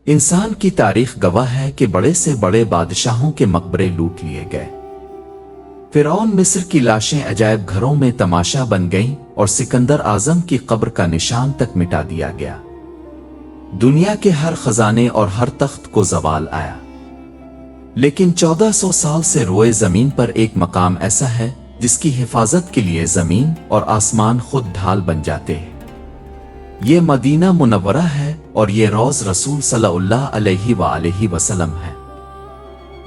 इंसान की तारीख गवाह है कि बड़े से बड़े बादशाहों के मकबरे लूट लिए गए। फिरौन मिस्र की लाशें अजायब घरों में तमाशा बन गईं और सिकंदर आजम की कब्र का निशान तक मिटा दिया गया। दुनिया के हर खजाने और हर तख्त को जवाल आया, लेकिन 1400 साल से रोए जमीन पर एक मकाम ऐसा है जिसकी हिफाजत के लिए जमीन और आसमान खुद ढाल बन जाते हैं। ये मदीना मुनव्वरा है और ये रोज़ रसूल सल्लल्लाहु अलैहि वसल्लम है।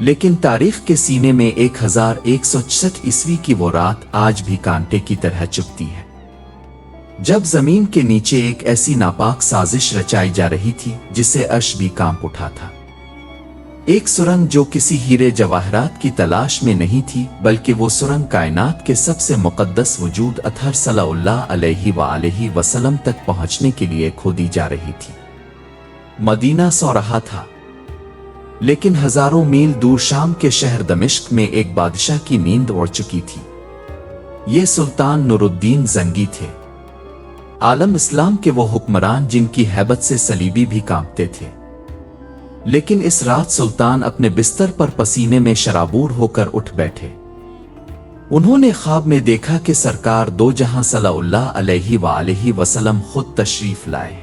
लेकिन तारीख के सीने में 1166 ईस्वी की वो रात आज भी कांटे की तरह चुभती है, जब जमीन के नीचे एक ऐसी नापाक साजिश रचाई जा रही थी जिसे अर्श भी कांप उठा था। एक सुरंग जो किसी हीरे जवाहरात की तलाश में नहीं थी, बल्कि वो सुरंग कायनात के सबसे मुकद्दस वजूद अतहर सल्लल्लाहु अलैहि वसल्लम तक पहुंचने के लिए खोदी जा रही थी। मदीना सो रहा था, लेकिन हजारों मील दूर शाम के शहर दमिश्क में एक बादशाह की नींद उड़ चुकी थी। ये सुल्तान नूरुद्दीन जंगी थे, आलम इस्लाम के वो हुक्मरान जिनकी हैबत से सलीबी भी कांपते थे। लेकिन इस रात सुल्तान अपने बिस्तर पर पसीने में शराबूर होकर उठ बैठे। उन्होंने ख्वाब में देखा कि सरकार दो जहां सल्लल्लाहु अलैहि वसल्लम खुद तशरीफ लाए,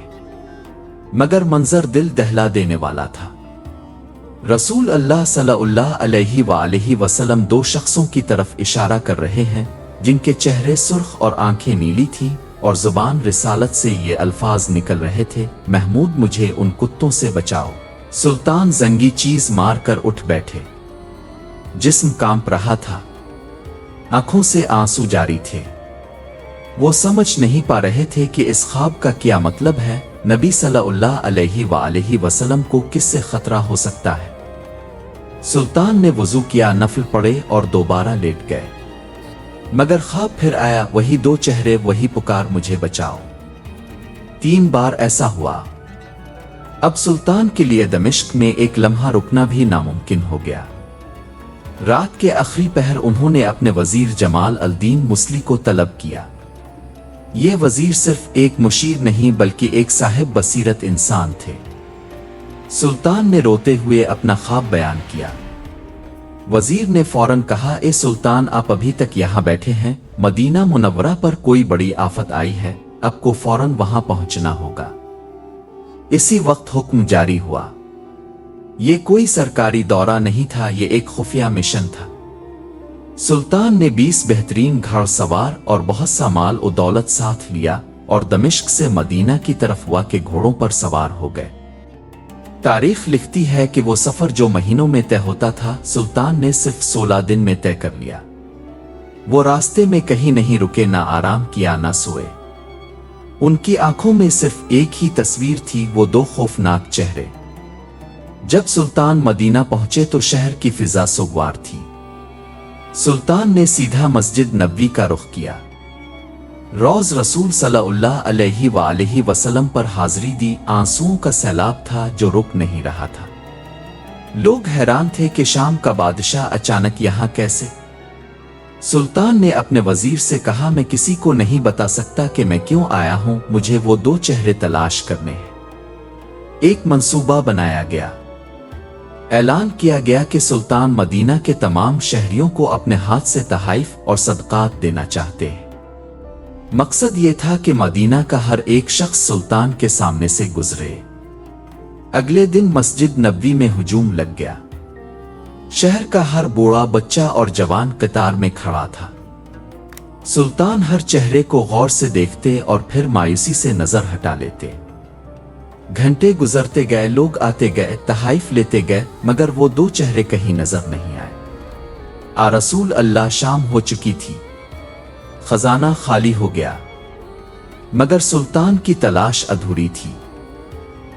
मगर मंजर दिल दहला देने वाला था। रसूल अल्लाह सल्लल्लाहु अलैहि वसल्लम दो शख्सों की तरफ इशारा कर रहे हैं जिनके चेहरे सुर्ख और आंखें नीली थीं और जुबान रिसालत से ये अल्फाज निकल रहे थे, महमूद मुझे उन कुत्तों से बचाओ। सुल्तान जंगी चीज मार कर उठ बैठे। जिस्म कांप रहा था, आंखों से आंसू जारी थे। वो समझ नहीं पा रहे थे कि इस ख्वाब का क्या मतलब है। नबी सल्लल्लाहु अलैहि वसल्लम को किससे खतरा हो सकता है। सुल्तान ने वुजू किया, नफल पढ़े और दोबारा लेट गए, मगर ख्वाब फिर आया, वही दो चेहरे, वही पुकार, मुझे बचाओ। 3 बार ऐसा हुआ। अब सुल्तान के लिए दमिश्क में एक लम्हा रुकना भी नामुमकिन हो गया। रात के आखिरी पहर उन्होंने अपने वजीर जमाल अल-दीन मुसली को तलब किया। ये वजीर सिर्फ एक मुशीर नहीं बल्कि एक साहिब बसीरत इंसान थे। सुल्तान ने रोते हुए अपना ख्वाब बयान किया। वजीर ने फौरन कहा, ए सुल्तान, आप अभी तक यहाँ बैठे हैं, मदीना मुनव्वरा पर कोई बड़ी आफत आई है, आपको फौरन वहां पहुंचना होगा। इसी वक्त हुक्म जारी हुआ। ये कोई सरकारी दौरा नहीं था, ये एक खुफिया मिशन था। सुल्तान ने 20 बेहतरीन घुड़सवार और बहुत सा माल और दौलत साथ लिया और दमिश्क से मदीना की तरफ हुआ के घोड़ों पर सवार हो गए। तारीख लिखती है कि वो सफर जो महीनों में तय होता था, सुल्तान ने सिर्फ 16 दिन में तय कर लिया। वो रास्ते में कहीं नहीं रुके, ना आराम किया, ना सोए। उनकी आंखों में सिर्फ एक ही तस्वीर थी, वो 2 खौफनाक चेहरे। जब सुल्तान मदीना पहुंचे तो शहर की फिजा सुगवार थी। सुल्तान ने सीधा मस्जिद नबवी का रुख किया। रोज रसूल सल्लल्लाहु अलैहि वसल्लम पर हाजिरी दी। आंसुओं का सैलाब था जो रुक नहीं रहा था। लोग हैरान थे कि शाम का बादशाह अचानक यहां कैसे। सुल्तान ने अपने वजीर से कहा, मैं किसी को नहीं बता सकता कि मैं क्यों आया हूं, मुझे वो 2 चेहरे तलाश करने हैं। एक मंसूबा बनाया गया। ऐलान किया गया कि सुल्तान मदीना के तमाम शहरियों को अपने हाथ से तहाइफ और सदकात देना चाहते हैं। मकसद ये था कि मदीना का हर एक शख्स सुल्तान के सामने से गुजरे। अगले दिन मस्जिद नबवी में हुजूम लग गया। शहर का हर बूढ़ा, बच्चा और जवान कतार में खड़ा था। सुल्तान हर चेहरे को गौर से देखते और फिर मायूसी से नजर हटा लेते। घंटे गुजरते गए, लोग आते गए, तहाइफ लेते गए, मगर वो 2 चेहरे कहीं नजर नहीं आए। रसूल अल्लाह शाम हो चुकी थी, खजाना खाली हो गया, मगर सुल्तान की तलाश अधूरी थी।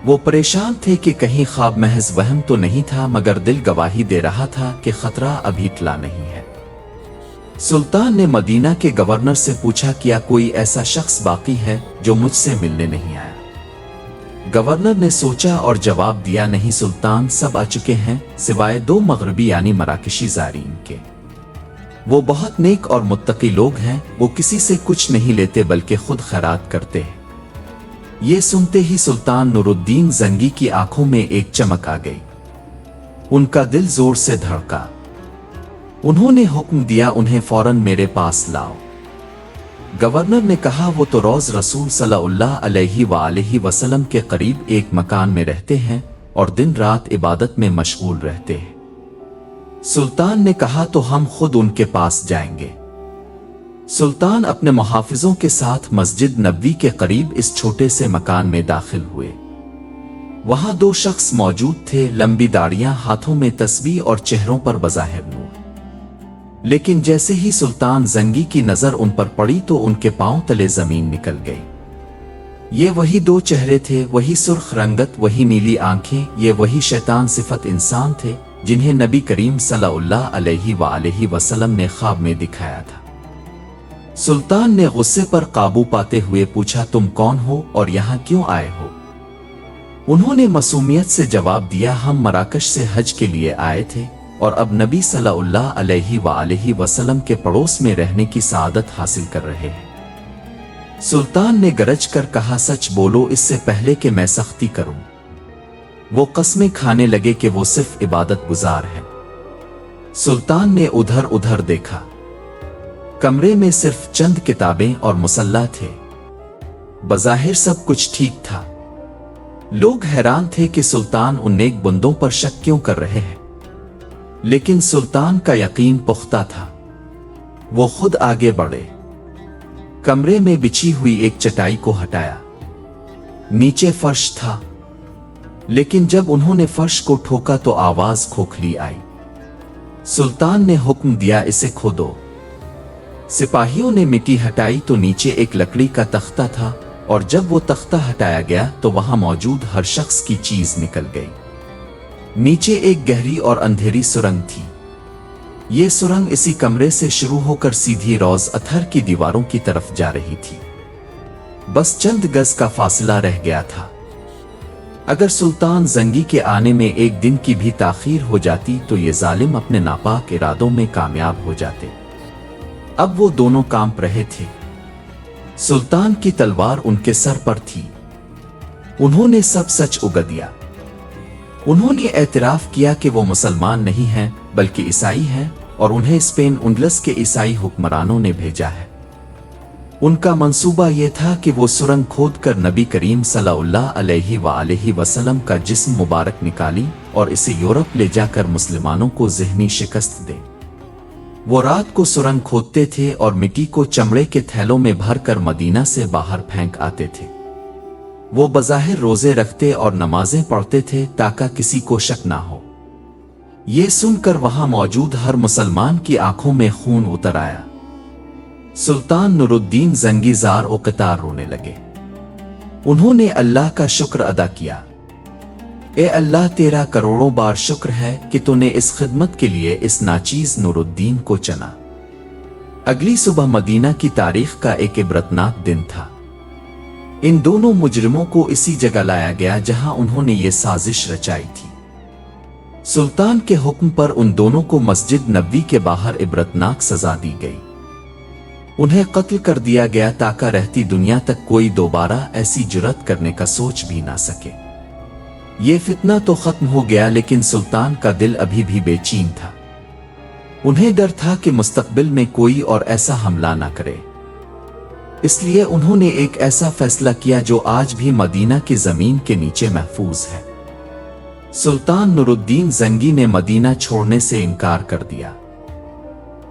वो परेशान थे कि कहीं ख्वाब महज वहम तो नहीं था, मगर दिल गवाही दे रहा था कि खतरा अभी टला नहीं है। सुल्तान ने मदीना के गवर्नर से पूछा, क्या कोई ऐसा शख्स बाकी है जो मुझसे मिलने नहीं आया। गवर्नर ने सोचा और जवाब दिया, नहीं सुल्तान, सब आ चुके हैं सिवाय 2 मगरबी यानी मराकशी ज़ायरीन के। वो बहुत नेक और मुत्तकी लोग हैं, वो किसी से कुछ नहीं लेते बल्कि खुद खैरात करते हैं। ये सुनते ही सुल्तान नूरुद्दीन जंगी की आंखों में एक चमक आ गई। उनका दिल जोर से धड़का। उन्होंने हुक्म दिया, उन्हें फौरन मेरे पास लाओ। गवर्नर ने कहा, वो तो रोज रसूल सल्लल्लाहु अलैहि वसल्लम के करीब एक मकान में रहते हैं और दिन रात इबादत में मशगूल रहते हैं। सुल्तान ने कहा, तो हम खुद उनके पास जाएंगे। सुल्तान अपने मुहाफिजों के साथ मस्जिद नबवी के करीब इस छोटे से मकान में दाखिल हुए। वहां दो शख्स मौजूद थे, लंबी दाढ़ियां, हाथों में तस्बीह और चेहरों पर बज़ाहिर नूर। लेकिन जैसे ही सुल्तान जंगी की नजर उन पर पड़ी तो उनके पांव तले जमीन निकल गई। ये वही दो चेहरे थे, वही सुर्ख रंगत, वही नीली आंखें, ये वही शैतान सिफत इंसान थे जिन्हें नबी करीम सल्लल्लाहु अलैहि वसल्लम ने ख्वाब में दिखाया था। सुल्तान ने गुस्से पर काबू पाते हुए पूछा, तुम कौन हो और यहां क्यों आए हो? उन्होंने मासूमियत से जवाब दिया, हम मराकश से हज के लिए आए थे और अब नबी सल्लल्लाहु अलैहि वसल्लम के पड़ोस में रहने की सआदत हासिल कर रहे हैं। सुल्तान ने गरज कर कहा, सच बोलो, इससे पहले कि मैं सख्ती करूं। वो कस्में खाने लगे कि वो सिर्फ इबादत गुजार है। सुल्तान ने उधर उधर देखा। कमरे में सिर्फ चंद किताबें और मुसल्ला थे। बज़ाहिर सब कुछ ठीक था। लोग हैरान थे कि सुल्तान उन नेक बंदों पर शक क्यों कर रहे हैं, लेकिन सुल्तान का यकीन पुख्ता था। वो खुद आगे बढ़े, कमरे में बिछी हुई एक चटाई को हटाया। नीचे फर्श था, लेकिन जब उन्होंने फर्श को ठोका तो आवाज खोखली आई। सुल्तान ने हुक्म दिया, इसे खोदो। सिपाहियों ने मिट्टी हटाई तो नीचे एक लकड़ी का तख्ता था और जब वो तख्ता हटाया गया तो वहां मौजूद हर शख्स की चीज निकल गई। नीचे एक गहरी और अंधेरी सुरंग थी। ये सुरंग इसी कमरे से शुरू होकर सीधी रोज अथर की दीवारों की तरफ जा रही थी। बस चंद गज का फासला रह गया था। अगर सुल्तान जंगी के आने में एक दिन की भी ताखीर हो जाती तो ये जालिम अपने नापाक इरादों में कामयाब हो जाते। अब वो दोनों कांप रहे थे। सुल्तान की तलवार उनके सर पर थी। उन्होंने सब सच उगल दिया। उन्होंने एतराफ किया कि वो मुसलमान नहीं हैं बल्कि ईसाई हैं और उन्हें स्पेन उंडलस के ईसाई हुक्मरानों ने भेजा है। उनका मंसूबा यह था कि वो सुरंग खोद कर नबी करीम सल्लल्लाहु अलैहि वसल्लम का जिस्म मुबारक निकाली और इसे यूरोप ले जाकर मुसलमानों को ज़हनी शिकस्त दे। वो रात को सुरंग खोदते थे और मिट्टी को चमड़े के थैलों में भरकर मदीना से बाहर फेंक आते थे। वो बज़ाहिर रोजे रखते और नमाजें पढ़ते थे ताकि किसी को शक ना हो। ये सुनकर वहां मौजूद हर मुसलमान की आंखों में खून उतर आया। सुल्तान नूरुद्दीन जंगी जार ओ कतार रोने लगे। उन्होंने अल्लाह का शुक्र अदा किया। ए अल्लाह, तेरा करोड़ों बार शुक्र है कि तूने इस खिदमत के लिए इस नाचीज नूरुद्दीन को चुना। अगली सुबह मदीना की तारीख का एक इबरतनाक दिन था। इन दोनों मुजरिमों को इसी जगह लाया गया जहां उन्होंने ये साजिश रचाई थी। सुल्तान के हुक्म पर उन दोनों को मस्जिद नबवी के बाहर इबरतनाक सजा दी गई। उन्हें कत्ल कर दिया गया ताकि रहती दुनिया तक कोई दोबारा ऐसी जुर्रत करने का सोच भी ना सके। ये फितना तो खत्म हो गया, लेकिन सुल्तान का दिल अभी भी बेचैन था। उन्हें डर था कि मुस्तकबिल में कोई और ऐसा हमला ना करे। इसलिए उन्होंने एक ऐसा फैसला किया जो आज भी मदीना की जमीन के नीचे महफूज है। सुल्तान नूरुद्दीन जंगी ने मदीना छोड़ने से इनकार कर दिया।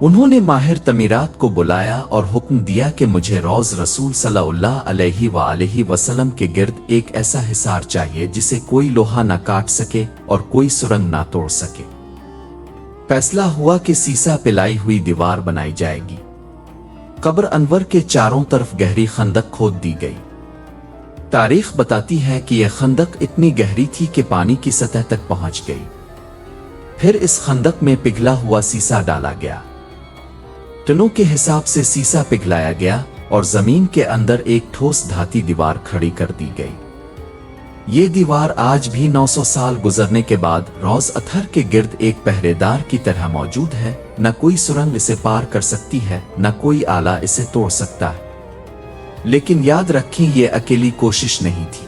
उन्होंने माहिर तमीरात को बुलाया और हुक्म दिया कि मुझे रोज रसूल सल्लल्लाहु अलैहि वसल्लम के गिर्द एक ऐसा हिसार चाहिए जिसे कोई लोहा ना काट सके और कोई सुरंग ना तोड़ सके। फैसला हुआ कि सीसा पिलाई हुई दीवार बनाई जाएगी। कब्र अनवर के चारों तरफ गहरी खंदक खोद दी गई। तारीख बताती है कि यह खंदक इतनी गहरी थी कि पानी की सतह तक पहुंच गई। फिर इस खंदक में पिघला हुआ सीसा डाला गया। टनों के हिसाब से सीसा पिघलाया गया और जमीन के अंदर एक ठोस धाती दीवार खड़ी कर दी गई। ये दीवार आज भी 900 साल गुजरने के बाद रोज अथर के गिर्द एक पहरेदार की तरह मौजूद है। न कोई सुरंग इसे पार कर सकती है, न कोई आला इसे तोड़ सकता है। लेकिन याद रखें ये अकेली कोशिश नहीं थी।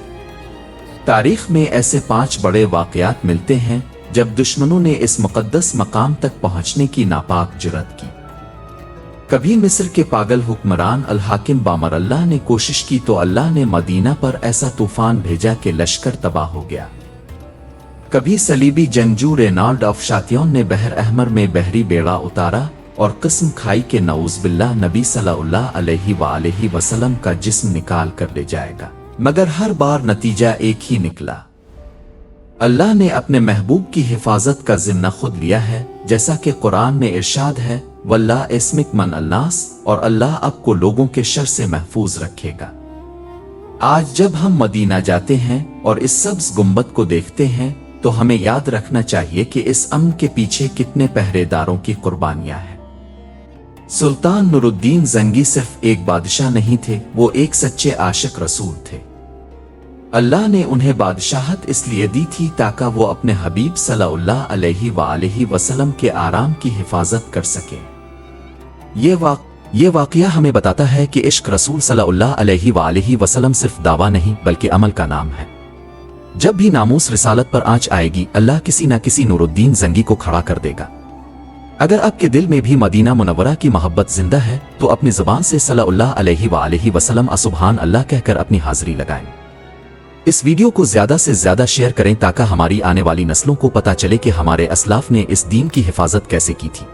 तारीख में ऐसे 5 बड़े वाक़यात मिलते हैं जब दुश्मनों ने इस मुक़द्दस मकाम तक पहुंचने की नापाक जुर्रत की। कभी मिस्र के पागल हुक्मरान अल हाकिम बामर अल्लाह ने कोशिश की तो अल्लाह ने मदीना पर ऐसा तूफान भेजा कि लश्कर तबाह हो गया। कभी सलीबी जंगजू रेनाल्ड ऑफ शातियोन ने बहर अहमर में बहरी बेड़ा उतारा और किस्म खाई के नऊज़ बिल्लाह नबी सल्लल्लाहु अलैहि वसल्लम का जिस्म निकाल कर ले जाएगा, मगर हर बार नतीजा एक ही निकला। अल्लाह ने अपने महबूब की हिफाजत का ज़िम्मा खुद लिया है, जैसा कि कुरान में इरशाद है, वल्लाह इस्मिक मन अल्लास, और अल्लाह आपको लोगों के शर से महफूज रखेगा। आज जब हम मदीना जाते हैं और इस सब्ज गुंबद को देखते हैं तो हमें याद रखना चाहिए कि इस अमन के पीछे कितने पहरेदारों की कुर्बानियां हैं। सुल्तान नूरुद्दीन जंगी सिर्फ एक बादशाह नहीं थे, वो एक सच्चे आशिक रसूल थे। अल्लाह ने उन्हें बादशाहत इसलिए दी थी ताकि वो अपने हबीब सल्लल्लाहु अलैहि वसल्लम के आराम की हिफाजत कर सके। ये वाक़या हमें बताता है कि इश्क रसूल सल्लल्लाहु अलैहि वसल्लम सिर्फ दावा नहीं बल्कि अमल का नाम है। जब भी नामूस रिसालत पर आंच आएगी, अल्लाह किसी न किसी नूरुद्दीन जंगी को खड़ा कर देगा। अगर आपके दिल में भी मदीना मुनव्वरा की मोहब्बत जिंदा है तो अपनी ज़ुबान से सल्लल्लाहु अलैहि वसल्लम सुभान अल्लाह कहकर अपनी हाजिरी लगाएं। इस वीडियो को ज़्यादा से ज़्यादा शेयर करें ताकि हमारी आने वाली नस्लों को पता चले कि हमारे असलाफ ने इस दीन की हिफाजत कैसे की थी।